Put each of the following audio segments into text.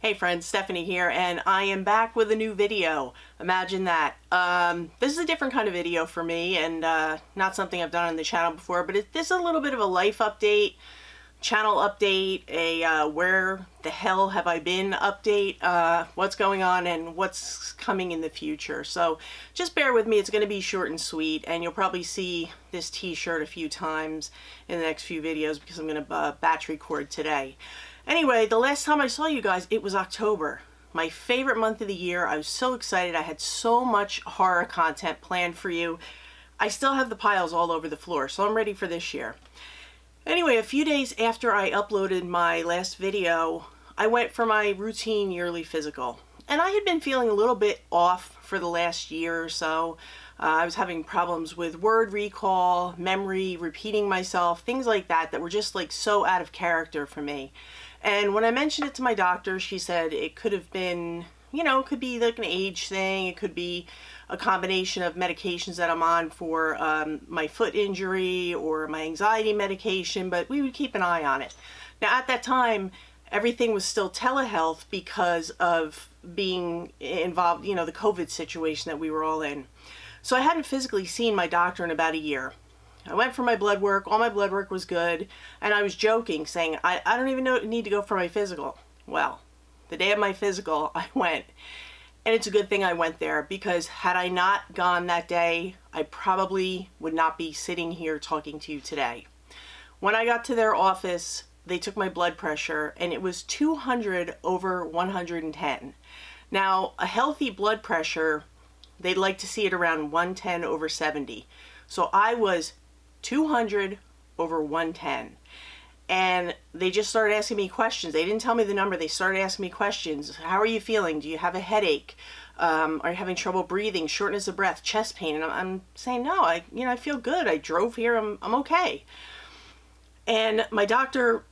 Hey friends, Stephanie here, and I am back with a new video. Imagine that. This is a different kind of video for me, and not something I've done on the channel before, but this is a little bit of a life update, channel update, a where the hell have I been update, what's going on and what's coming in the future. So just bear with me, it's going to be short and sweet, and you'll probably see this t-shirt a few times in the next few videos because I'm going to batch record today. Anyway, the last time I saw you guys, it was October. My favorite month of the year. I was so excited. I had so much horror content planned for you. I still have the piles all over the floor, so I'm ready for this year. Anyway, a few days after I uploaded my last video, I went for my routine yearly physical. And I had been feeling a little bit off for the last year or so. I was having problems with word recall, memory, repeating myself, things like that that were just like so out of character for me. And when I mentioned it to my doctor, she said it could have been, you know, it could be like an age thing. It could be a combination of medications that I'm on for my foot injury or my anxiety medication, but we would keep an eye on it. Now at that time, everything was still telehealth because of being involved, you know, the COVID situation that we were all in. So I hadn't physically seen my doctor in about a year. I went for my blood work, all my blood work was good, and I was joking, saying, I don't even need to go for my physical. Well, the day of my physical, I went, and it's a good thing I went there, because had I not gone that day, I probably would not be sitting here talking to you today. When I got to their office, they took my blood pressure, and it was 200 over 110. Now, a healthy blood pressure, they'd like to see it around 110 over 70. So I was 200 over 110. And they just started asking me questions. They didn't tell me the number. They started asking me questions. How are you feeling? Do you have a headache? Are you having trouble breathing? Shortness of breath? Chest pain? And I'm saying, no, I feel good. I drove here. I'm okay. And my doctor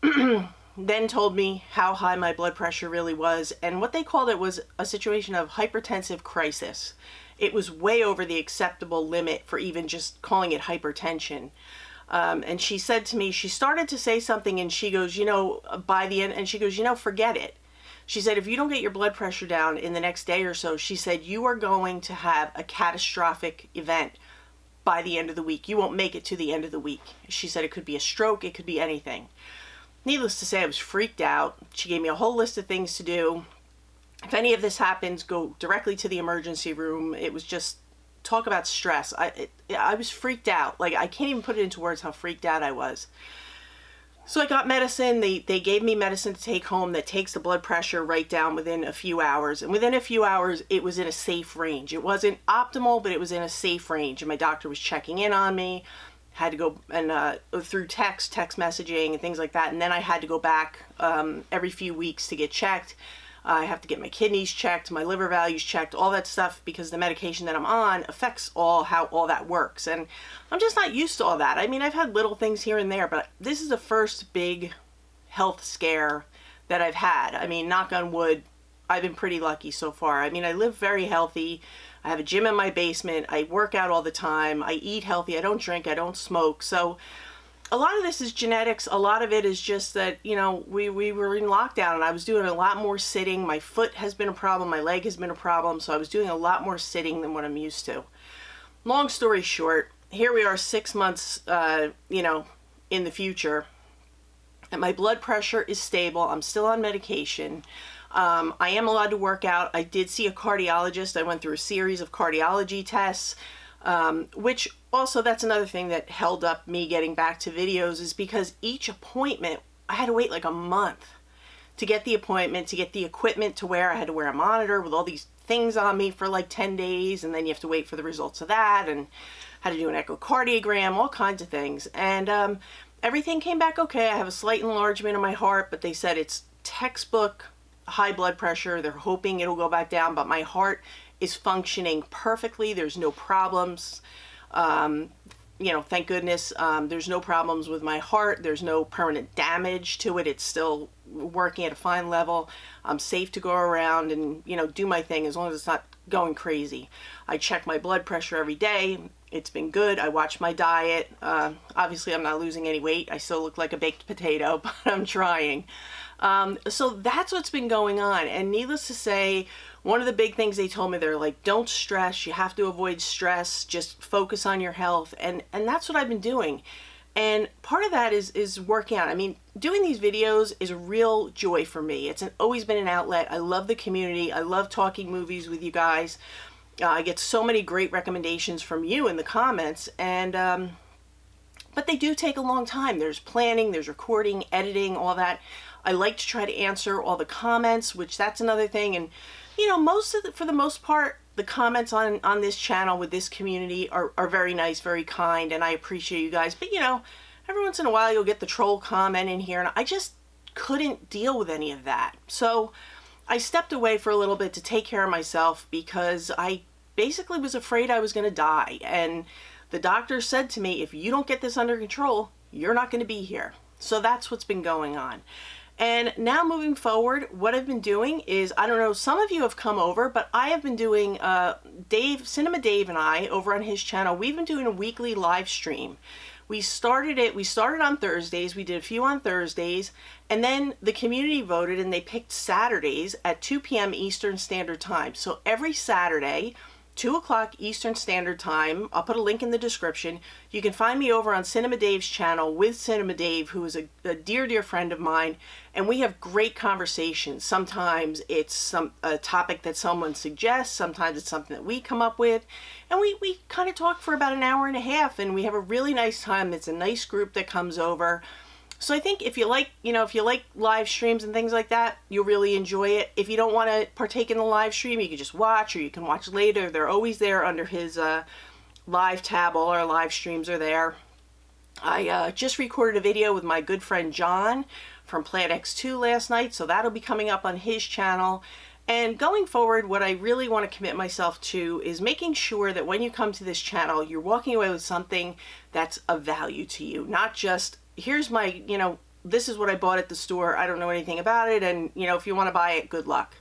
then told me how high my blood pressure really was. And what they called it was a situation of hypertensive crisis. It was way over the acceptable limit for even just calling it hypertension. And she said to me, she started to say something and she goes, you know, by the end, and she goes, you know, forget it. She said, if you don't get your blood pressure down in the next day or so, she said, you are going to have a catastrophic event by the end of the week. You won't make it to the end of the week. She said it could be a stroke, it could be anything. Needless to say, I was freaked out. She gave me a whole list of things to do. If any of this happens, go directly to the emergency room. It was just, talk about stress. I was freaked out. Like, I can't even put it into words how freaked out I was. So I got medicine. They gave me medicine to take home that takes the blood pressure right down within a few hours. And within a few hours, it was in a safe range. It wasn't optimal, but it was in a safe range. And my doctor was checking in on me. Had to go and through text messaging and things like that. And then I had to go back every few weeks to get checked. I have to get my kidneys checked, my liver values checked, all that stuff, because the medication that I'm on affects how all that works. And I'm just not used to all that. I mean, I've had little things here and there, but this is the first big health scare that I've had. I mean, knock on wood, I've been pretty lucky so far. I mean, I live very healthy. I have a gym in my basement. I work out all the time. I eat healthy. I don't drink. I don't smoke. So a lot of this is genetics. A lot of it is just that, you know, we were in lockdown and I was doing a lot more sitting. My foot has been a problem. My leg has been a problem. So I was doing a lot more sitting than what I'm used to. Long story short, here we are 6 months, you know, in the future. And my blood pressure is stable. I'm still on medication. I am allowed to work out. I did see a cardiologist. I went through a series of cardiology tests. Which also, that's another thing that held up me getting back to videos, is because each appointment, I had to wait like a month to get the appointment, to get the equipment to wear. I had to wear a monitor with all these things on me for like 10 days, and then you have to wait for the results of that, and had to do an echocardiogram, all kinds of things. And everything came back okay. I have a slight enlargement in my heart, but they said it's textbook high blood pressure. They're hoping it'll go back down, but my heart is functioning perfectly. There's no problems. You know, thank goodness, there's no problems with my heart. There's no permanent damage to it. It's still working at a fine level. I'm safe to go around and, you know, do my thing as long as it's not going crazy. I check my blood pressure every day. It's been good. I watch my diet. Obviously, I'm not losing any weight. I still look like a baked potato, but I'm trying. So that's what's been going on. And needless to say, one of the big things they told me, they're like, don't stress. You have to avoid stress. Just focus on your health. And that's what I've been doing. And part of that is working out. I mean, doing these videos is a real joy for me. It's always been an outlet. I love the community. I love talking movies with you guys. I get so many great recommendations from you in the comments. And but they do take a long time. There's planning, there's recording, editing, all that. I like to try to answer all the comments, which that's another thing. And you know, for the most part, the comments on this channel with this community are very nice, very kind, and I appreciate you guys. But you know, every once in a while you'll get the troll comment in here, and I just couldn't deal with any of that. So I stepped away for a little bit to take care of myself because I basically was afraid I was going to die. And the doctor said to me, if you don't get this under control, you're not going to be here. So that's what's been going on. And now moving forward, what I've been doing is, I don't know, some of you have come over, but I have been doing, Cinema Dave and I, over on his channel, we've been doing a weekly live stream. We started on Thursdays, we did a few on Thursdays, and then the community voted and they picked Saturdays at 2 p.m. Eastern Standard Time. So every Saturday, 2 o'clock Eastern Standard Time. I'll put a link in the description. You can find me over on Cinema Dave's channel with Cinema Dave, who is a dear, dear friend of mine, and we have great conversations. Sometimes it's a topic that someone suggests, sometimes it's something that we come up with, and we kind of talk for about an hour and a half, and we have a really nice time. It's a nice group that comes over. So I think if you like, if you like live streams and things like that, you'll really enjoy it. If you don't want to partake in the live stream, you can just watch, or you can watch later. They're always there under his live tab. All our live streams are there. I just recorded a video with my good friend John from Plant X2 last night, so that'll be coming up on his channel. And going forward, what I really want to commit myself to is making sure that when you come to this channel, you're walking away with something that's of value to you, not just here's my, this is what I bought at the store. I don't know anything about it. And, if you want to buy it, good luck.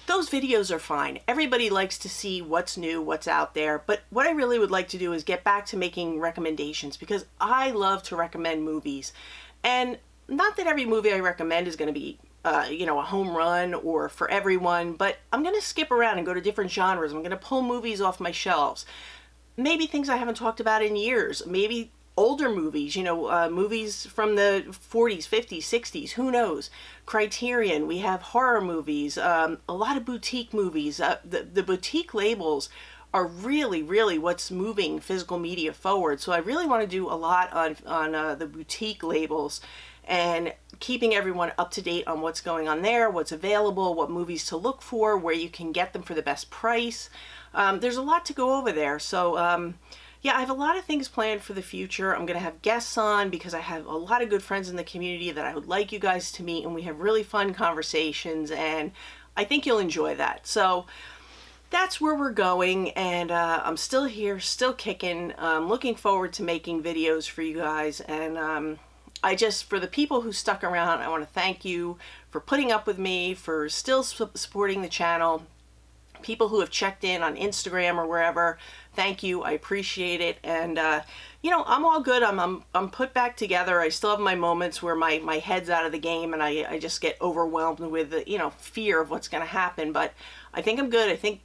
Those videos are fine. Everybody likes to see what's new, what's out there. But what I really would like to do is get back to making recommendations, because I love to recommend movies. And not that every movie I recommend is going to be, a home run or for everyone, but I'm going to skip around and go to different genres. I'm going to pull movies off my shelves. Maybe things I haven't talked about in years. Maybe older movies, movies from the 40s, 50s, 60s, who knows? Criterion, we have horror movies, a lot of boutique movies. The boutique labels are really, really what's moving physical media forward. So I really want to do a lot on the boutique labels and keeping everyone up to date on what's going on there, what's available, what movies to look for, where you can get them for the best price. There's a lot to go over there. So, yeah, I have a lot of things planned for the future. I'm going to have guests on because I have a lot of good friends in the community that I would like you guys to meet, and we have really fun conversations, and I think you'll enjoy that. So that's where we're going, and I'm still here, still kicking. Looking forward to making videos for you guys, and for the people who stuck around, I want to thank you for putting up with me, for still supporting the channel. People who have checked in on Instagram or wherever, thank you. I appreciate it. And I'm all good. I'm put back together. I still have my moments where my head's out of the game and I just get overwhelmed with the fear of what's going to happen. But I think I'm good. I think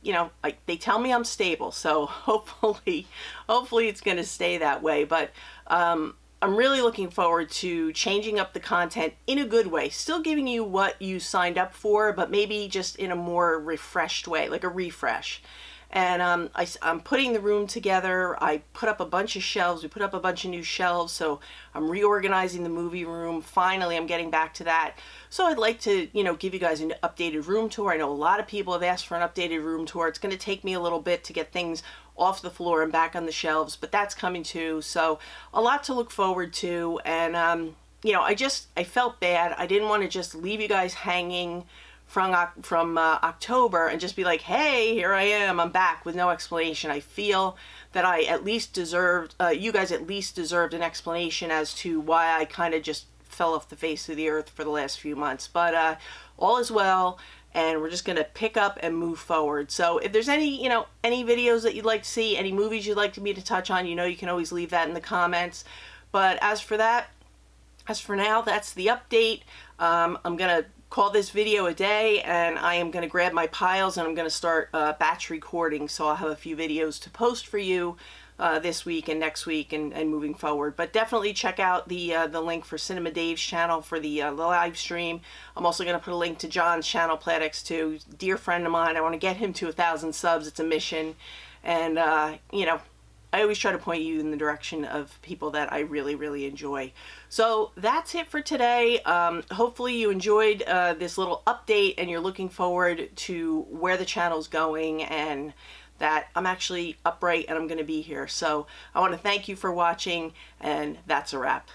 they tell me I'm stable, so hopefully it's going to stay that way. But I'm really looking forward to changing up the content in a good way, still giving you what you signed up for, but maybe just in a more refreshed way, like a refresh. And I'm putting the room together. I put up a bunch of shelves. We put up a bunch of new shelves, so I'm reorganizing the movie room. Finally, I'm getting back to that. So I'd like to, give you guys an updated room tour. I know a lot of people have asked for an updated room tour. It's going to take me a little bit to get things off the floor and back on the shelves, but that's coming too. So a lot to look forward to. And, I felt bad. I didn't want to just leave you guys hanging from October and just be like, hey, here I am, I'm back, with no explanation. I feel that I at least deserved, you guys at least deserved an explanation as to why I kind of just fell off the face of the earth for the last few months. But all is well, and we're just going to pick up and move forward. So if there's any, any videos that you'd like to see, any movies you'd like me to touch on, you can always leave that in the comments. But as for now, that's the update. I'm going to call this video a day, and I am going to grab my piles and I'm going to start batch recording, so I'll have a few videos to post for you this week and next week and moving forward. But definitely check out the link for Cinema Dave's channel for the live stream. I'm also going to put a link to John's channel, PlatX2, dear friend of mine. I want to get him to 1,000 subs. It's a mission, and I always try to point you in the direction of people that I really, really enjoy. So that's it for today. Hopefully you enjoyed this little update and you're looking forward to where the channel's going and that I'm actually upright and I'm going to be here. So I want to thank you for watching, and that's a wrap.